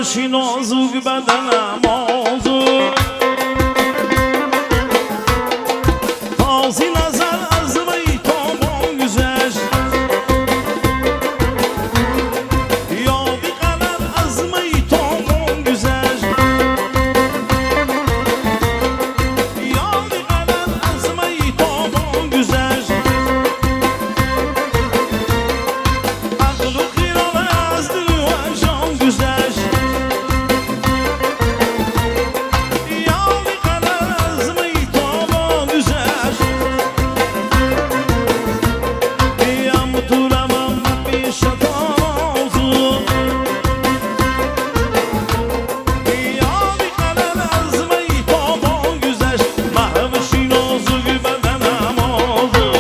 باشی نازوک بدنم آزوک تازی نظر از وی تابان گذشت یادی قلب از وی تابان گذشت یادی قلب از وی تابان گذشت عقل و خیال از دل و جان گذشت یادی قلب از وی تابان گذشت یم تو روم پیش تازو یادی قلب از وی تابان گذشت محوشی نازوک بدنم آزو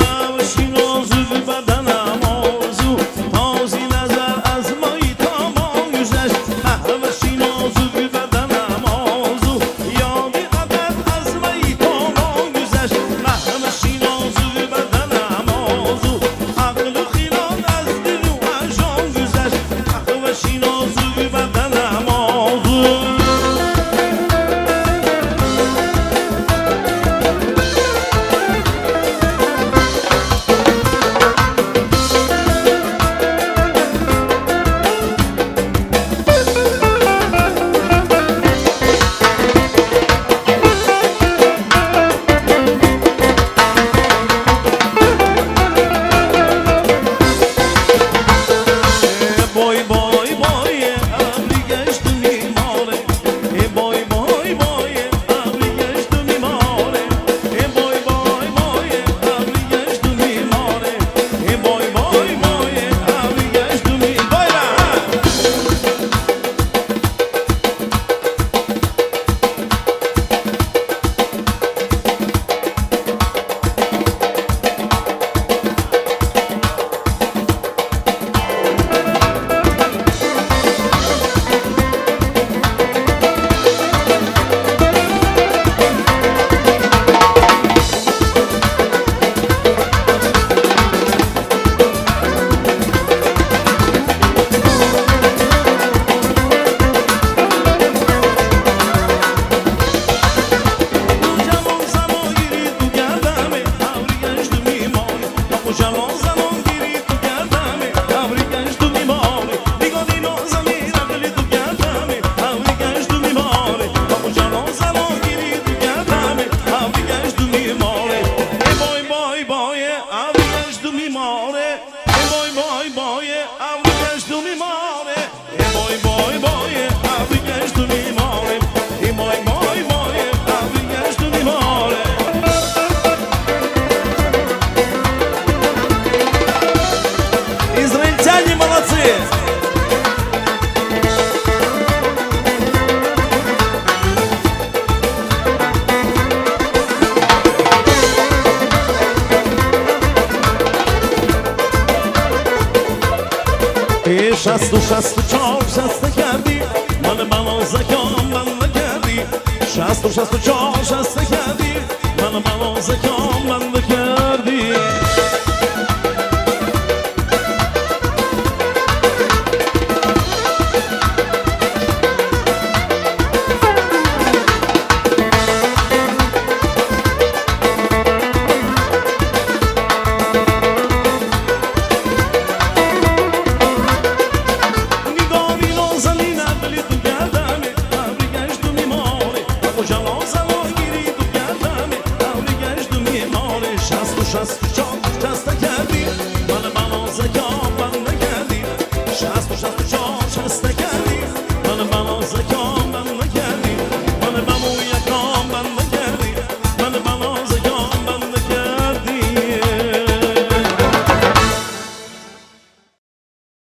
محوشی نازوک بدنم آزو تازی نظر از مایی تابان گذشت محوشی نازوک بدنم آزو یادی قدر از مایی تابان گذشت محوشی نازوک بدنم آزو عقل و خیال از دل و جان گذشت محوشی نازوک بدنم آزو بای بای بای ابری گشت میماره بای بای بای ابری گشت میماره بای بای بای ابری گشت میماره بای بای بای ابری گشت میماره جوان زمان گیری تو گردمه ابری گشت میماره جوان زمان گیری تو گردمه ابری گشت میماره بیگادی نازمی عقلی تو گردمه ابری گشت میماره جوان زمان گیری تو گردمه ابری گشت میماره بای بای بای ابری گشت میماره بای بای بای ابری گشت میماره بای بای بای ابری گشت میماره بای بای بای ابری گشت میماره Израильтяне молодцы! شست و شست و چار شست کردی من زکام من کردی شست و شست و چار شست کردی من زکام من کردی نگاهی نازنین عقلی تو گردمه ابری گشت میماره جوان زمان گیری تو گردمه ابری گشت میماره شست و شست